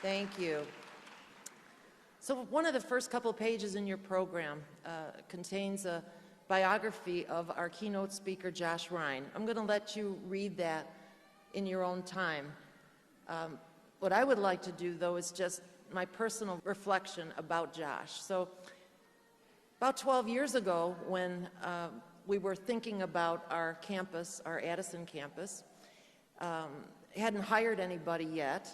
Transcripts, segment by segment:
Thank you. So one of the first couple pages in your program contains a biography of our keynote speaker, Josh Rhine. I'm going to let you read that in your own time. What I would like to do, though, is just my personal reflection about Josh. So about 12 years ago, when we were thinking about our campus, our Addison campus, hadn't hired anybody yet.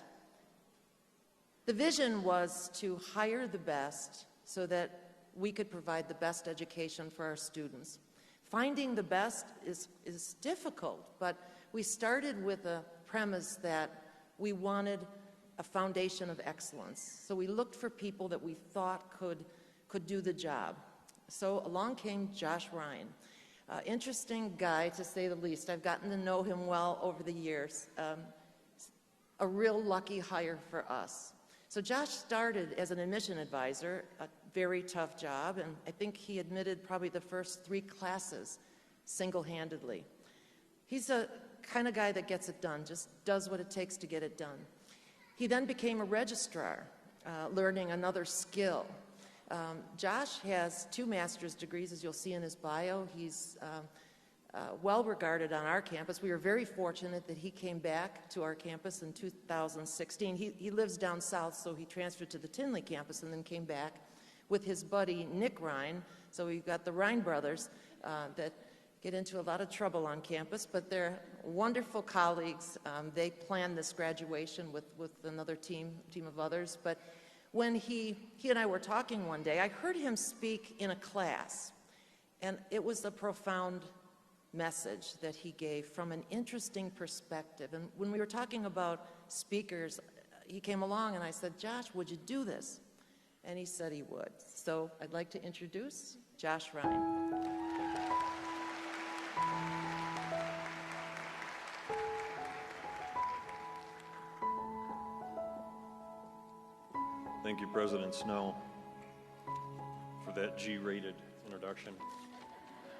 The vision was to hire the best so that we could provide the best education for our students. Finding the best is difficult, but we started with a premise that we wanted a foundation of excellence. So we looked for people that we thought could do the job. So along came Josh Rhine. Interesting guy, to say the least. I've gotten to know him well over the years. A real lucky hire for us. So Josh started as an admission advisor, a very tough job, and I think he admitted probably the first 3 classes single-handedly. He's a kind of guy that gets it done, just does what it takes to get it done. He then became a registrar, learning another skill. Josh has 2 master's degrees, as you'll see in his bio. He's well regarded on our campus. We were very fortunate that he came back to our campus in 2016. He lives down south, so he transferred to the Tinley campus and then came back with his buddy Nick Rhine. So we've got the Rhine brothers that get into a lot of trouble on campus, but they're wonderful colleagues. They planned this graduation with another team of others. But when he and I were talking one day, I heard him speak in a class, and it was a profound message that he gave from an interesting perspective. And when we were talking about speakers, he came along and I said, "Josh, would you do this?" And he said he would. So I'd like to introduce Josh Rhine. Thank you, President Snow, for that G-rated introduction.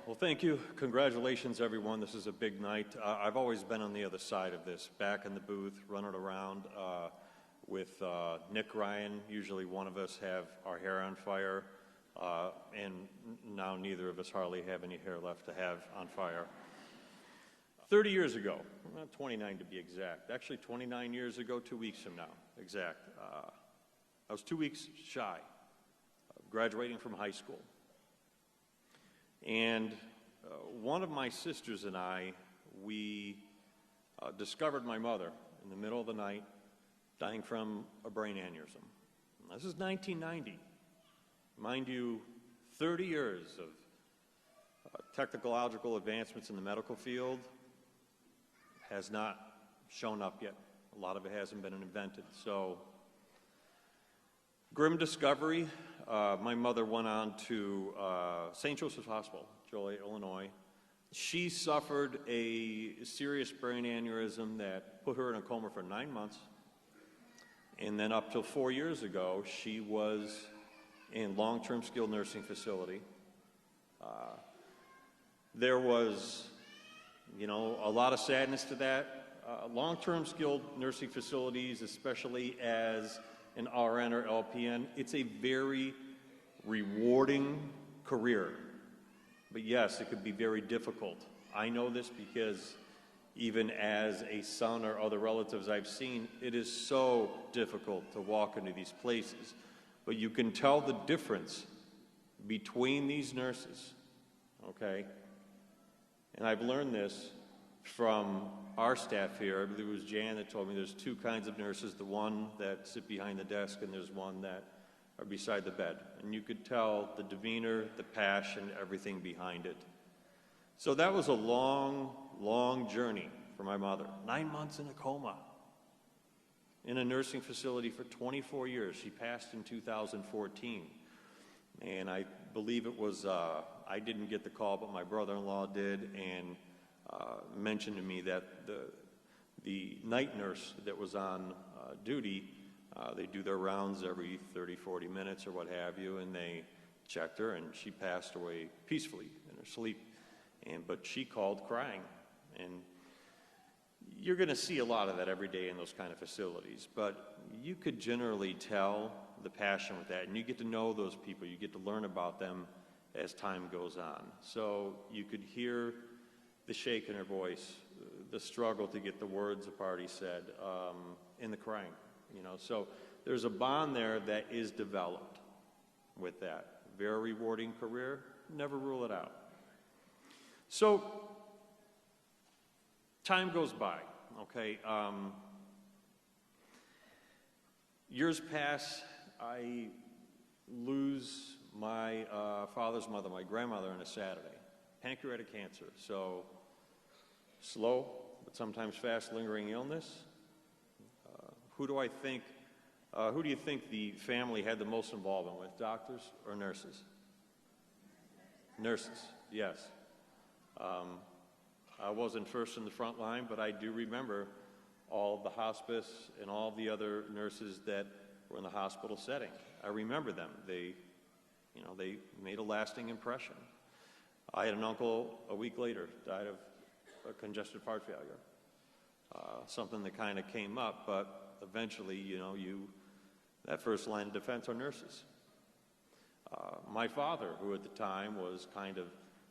Well, thank you. Congratulations, everyone. This is a big night. I've always been on the other side of this, back in the booth, running around with Nick Ryan. Usually one of us have our hair on fire, and now neither of us hardly have any hair left to have on fire. 30 years ago, 29 to be exact, actually 29 years ago, 2 weeks from now, exact, I was 2 weeks shy of graduating from high school. And one of my sisters and I, we discovered my mother in the middle of the night dying from a brain aneurysm. And this is 1990. Mind you, 30 years of technological advancements in the medical field has not shown up yet. A lot of it hasn't been invented. So, grim discovery. My mother went on to St. Joseph's Hospital, Joliet, Illinois. She suffered a serious brain aneurysm that put her in a coma for 9 months. And then up till 4 years ago, she was in long-term skilled nursing facility. There was, a lot of sadness to that. Long-term skilled nursing facilities, especially as an RN or LPN, it's a very rewarding career. But yes, it could be very difficult. I know this because even as a son or other relatives I've seen, it is so difficult to walk into these places. But you can tell the difference between these nurses, okay? And I've learned this from our staff here. I believe it was Jan that told me there's 2 kinds of nurses, the one that sit behind the desk and there's one that are beside the bed. And you could tell the demeanor, the passion, everything behind it. So that was a long, long journey for my mother. 9 months in a coma in a nursing facility for 24 years. She passed in 2014. And I believe it was, I didn't get the call, but my brother-in-law did, and mentioned to me that the night nurse that was on duty, they do their rounds every 30, 40 minutes or what have you, and they checked her, and she passed away peacefully in her sleep. But she called crying. And You're going to see a lot of that every day in those kind of facilities, but you could generally tell the passion with that, and you get to know those people, you get to learn about them as time goes on. So you could hear the shake in her voice, the struggle to get the words apart, he said, and the crying, you know. So there's a bond there that is developed with that. Very rewarding career, never rule it out. So time goes by, okay. Years pass, I lose my father's mother, my grandmother, on a Saturday. Pancreatic cancer, so slow, but sometimes fast, lingering illness. Who do you think the family had the most involvement with, doctors or nurses? Nurses, yes. I wasn't first in the front line, but I do remember all of the hospice and all the other nurses that were in the hospital setting. I remember them. They made a lasting impression. I had an uncle a week later, died of a congestive heart failure. Something that kind of came up, but eventually, that first line of defense are nurses. My father, who at the time was kind of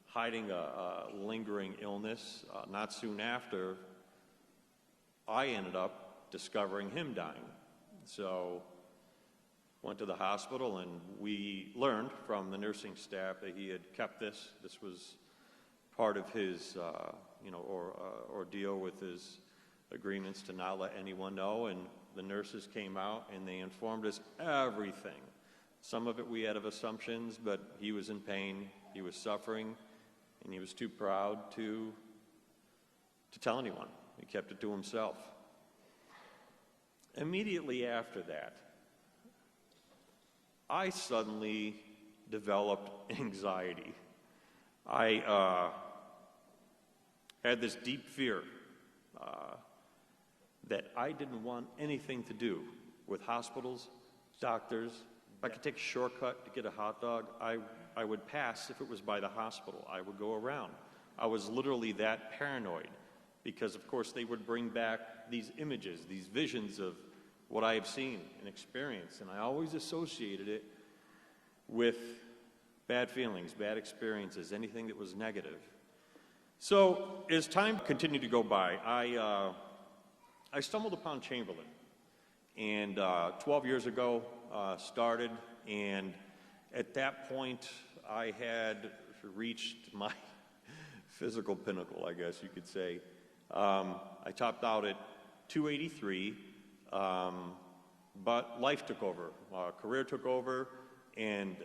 hiding a lingering illness, not soon after, I ended up discovering him dying. So went to the hospital, and we learned from the nursing staff that he had kept this. This was part of his, ordeal with his agreements to not let anyone know. And the nurses came out, and they informed us everything. Some of it we had of assumptions, but he was in pain, he was suffering, and he was too proud to tell anyone. He kept it to himself. Immediately after that, I suddenly developed anxiety. I had this deep fear that I didn't want anything to do with hospitals, doctors. If I could take a shortcut to get a hot dog, I would pass if it was by the hospital. I would go around. I was literally that paranoid because, of course, they would bring back these images, these visions of what I have seen and experienced, and I always associated it with bad feelings, bad experiences, anything that was negative. So as time continued to go by, I stumbled upon Chamberlain, and 12 years ago started, and at that point I had reached my physical pinnacle, I guess you could say. I topped out at 283, but life took over, career took over, and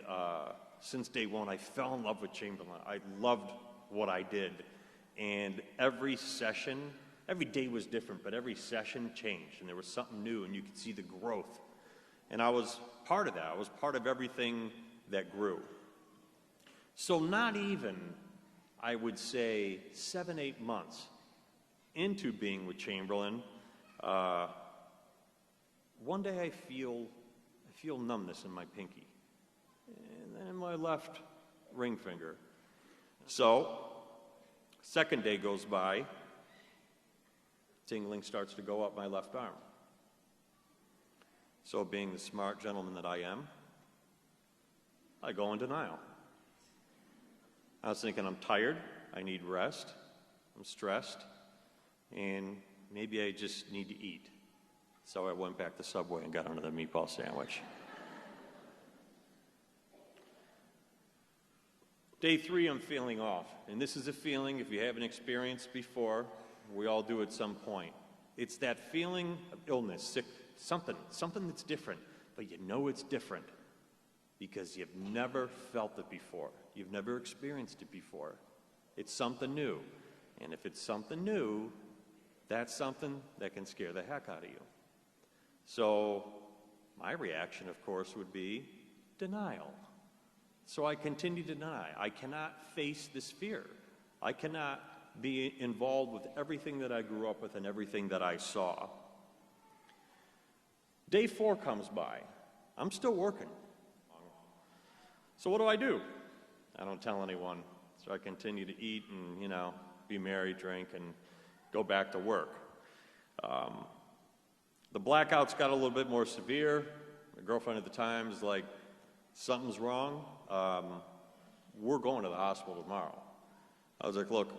since day one I fell in love with Chamberlain. I loved what I did, and every session, every day was different, but every session changed, and there was something new, and you could see the growth. And I was part of that. I was part of everything that grew. So not even, I would say, 7-8 months into being with Chamberlain, one day I feel numbness in my pinky, and then in my left ring finger. So, second day goes by, tingling starts to go up my left arm. So being the smart gentleman that I am, I go in denial. I was thinking, I'm tired, I need rest, I'm stressed, and maybe I just need to eat. So I went back to Subway and got another meatball sandwich. Day 3, I'm feeling off. And this is a feeling, if you haven't experienced before, we all do at some point. It's that feeling of illness, sick, something that's different, but you know it's different because you've never felt it before. You've never experienced it before. It's something new. And if it's something new, that's something that can scare the heck out of you. So my reaction, of course, would be denial. So I continue to deny. I cannot face this fear. I cannot be involved with everything that I grew up with and everything that I saw. Day 4 comes by. I'm still working. So what do? I don't tell anyone. So I continue to eat and, be merry, drink, and go back to work. The blackouts got a little bit more severe. My girlfriend at the time is like, something's wrong. We're going to the hospital tomorrow. I was like, look,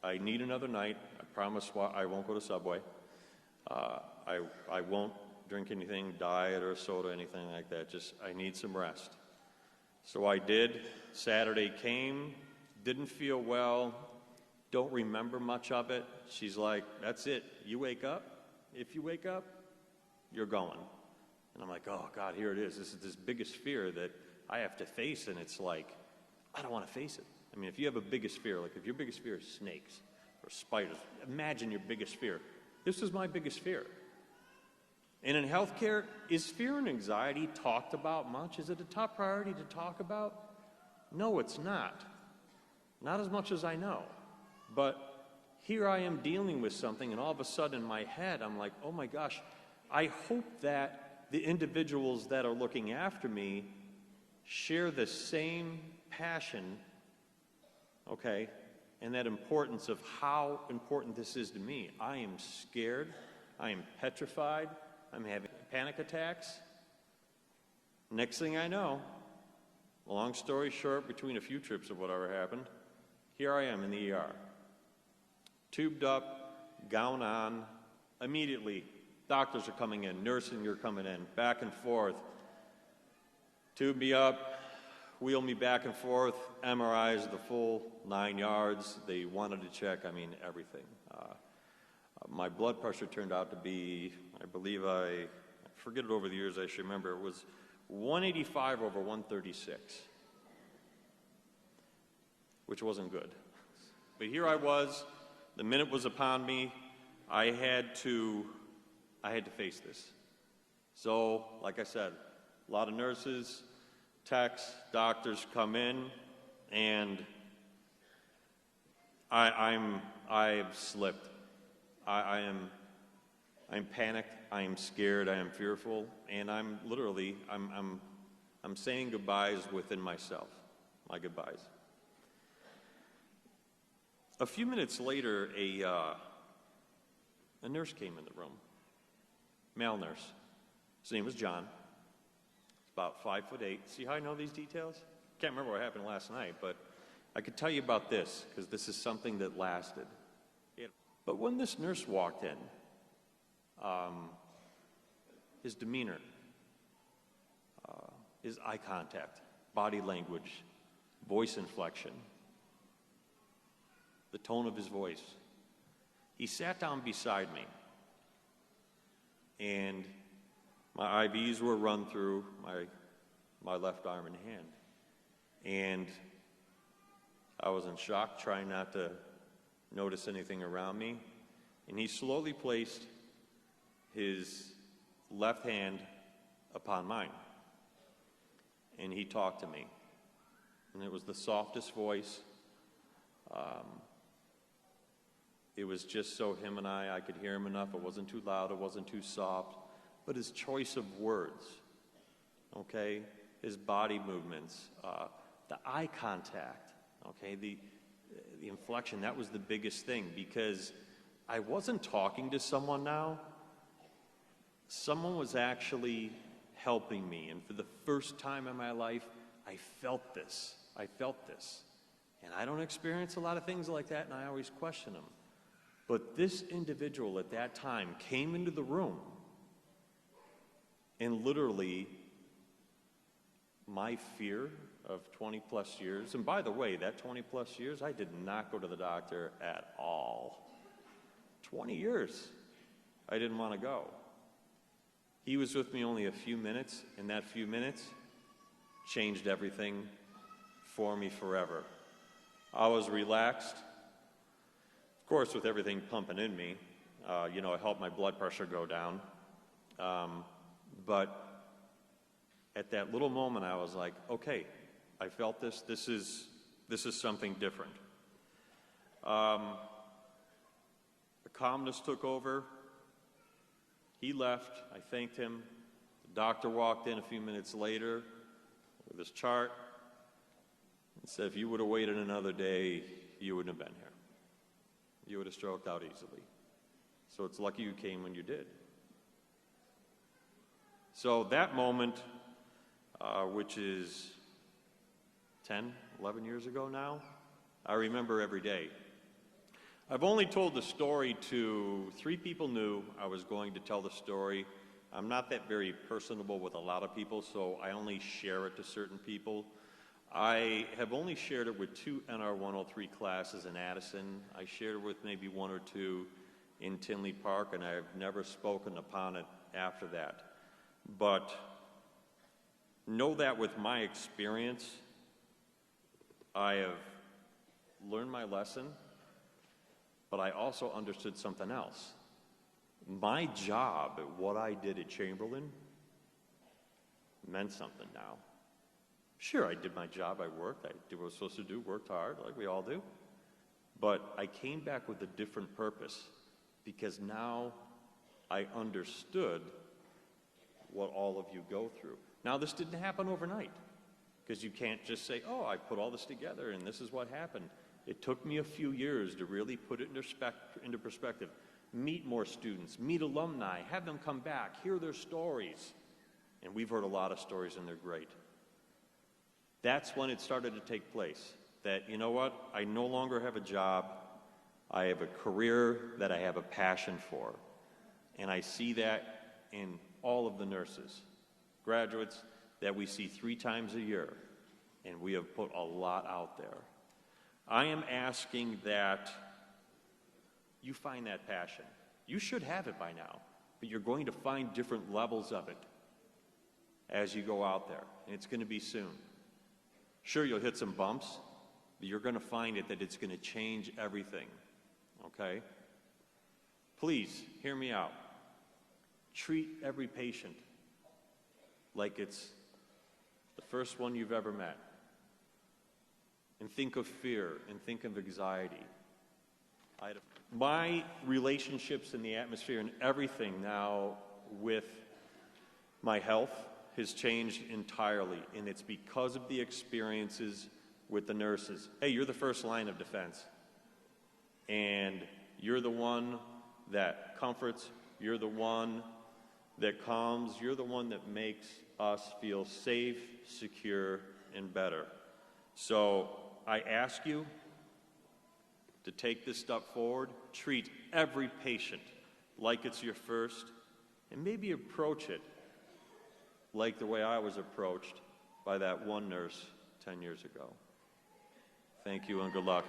I need another night. I promise I won't go to Subway. I won't drink anything, diet or soda, anything like that. Just, I need some rest. So I did. Saturday came, didn't feel well, don't remember much of it. She's like, that's it. You wake up. If you wake up, you're going. And I'm like, oh, God, here it is. This is this biggest fear that I have to face, and it's like, I don't want to face it. I mean, if you have a biggest fear, like if your biggest fear is snakes or spiders, imagine your biggest fear. This is my biggest fear. And in healthcare, is fear and anxiety talked about much? Is it a top priority to talk about? No, it's not. Not as much as I know. But here I am dealing with something, and all of a sudden in my head, I'm like, oh my gosh, I hope that the individuals that are looking after me share the same passion, okay, and that importance of how important this is to me. I am scared. I am petrified. I'm having panic attacks. Next thing I know, long story short, between a few trips of whatever happened, here I am in the ER. Tubed up, gown on, immediately, doctors are coming in, nursing are coming in, back and forth. Tube me up, wheel me back and forth, MRIs, the full 9 yards. They wanted to check, everything. My blood pressure turned out to be, I forget it over the years, I should remember, it was 185 over 136, which wasn't good. But here I was, the minute was upon me, I had to face this. So, like I said, a lot of nurses, techs, doctors come in, and I've slipped. I'm panicked, I am scared, I am fearful, and I'm saying goodbyes within myself, my goodbyes. A few minutes later, a nurse came in the room, male nurse. His name was John. He's about 5'8". See how I know these details? Can't remember what happened last night, but I could tell you about this because this is something that lasted. But when this nurse walked in, his demeanor, his eye contact, body language, voice inflection, the tone of his voice, he sat down beside me, and my IVs were run through my left arm and hand, and I was in shock, trying not to notice anything around me, and he slowly placed his left hand upon mine, and he talked to me, and it was the softest voice. It was just so him and I could hear him enough. It wasn't too loud, it wasn't too soft, but his choice of words, okay, his body movements, the eye contact, okay, the inflection, that was the biggest thing, because I wasn't talking to someone now. Someone was actually helping me, and for the first time in my life, I felt this. And I don't experience a lot of things like that, and I always question them. But this individual at that time came into the room, and literally, my fear of 20 plus years, and by the way, that 20 plus years, I did not go to the doctor at all. 20 years, I didn't want to go. He was with me only a few minutes, and that few minutes changed everything for me forever. I was relaxed, of course, with everything pumping in me. It helped my blood pressure go down. But at that little moment, I was like, okay, I felt this. This is something different. The calmness took over. He left. I thanked him. The doctor walked in a few minutes later with his chart and said, if you would have waited another day, you wouldn't have been here. You would have stroked out easily. So it's lucky you came when you did. So that moment, which is 10, 11 years ago now, I remember every day. I've only told the story to 3 people knew I was going to tell the story. I'm not that very personable with a lot of people, so I only share it to certain people. I have only shared it with 2 NR 103 classes in Addison. I shared it with maybe 1 or 2 in Tinley Park, and I've never spoken upon it after that. But know that with my experience, I have learned my lesson, but I also understood something else. My job at what I did at Chamberlain meant something now. Sure, I did my job, I worked, I did what I was supposed to do, worked hard, like we all do. But I came back with a different purpose, because now I understood what all of you go through. Now, this didn't happen overnight, because you can't just say, oh, I put all this together and this is what happened. It took me a few years to really put it into perspective. Meet more students, meet alumni, have them come back, hear their stories. And we've heard a lot of stories and they're great. That's when it started to take place. That, you know what, I no longer have a job. I have a career that I have a passion for. And I see that in all of the nurses, graduates that we see 3 times a year. And we have put a lot out there. I am asking that you find that passion. You should have it by now, but you're going to find different levels of it as you go out there, and it's going to be soon. Sure, you'll hit some bumps, but you're going to find it that it's going to change everything, okay? Please, hear me out. Treat every patient like it's the first one you've ever met. And think of fear, and think of anxiety. My relationships in the atmosphere and everything now with my health has changed entirely, and it's because of the experiences with the nurses. Hey, you're the first line of defense, and you're the one that comforts, you're the one that calms, you're the one that makes us feel safe, secure, and better. So I ask you to take this step forward, treat every patient like it's your first, and maybe approach it like the way I was approached by that one nurse 10 years ago. Thank you and good luck.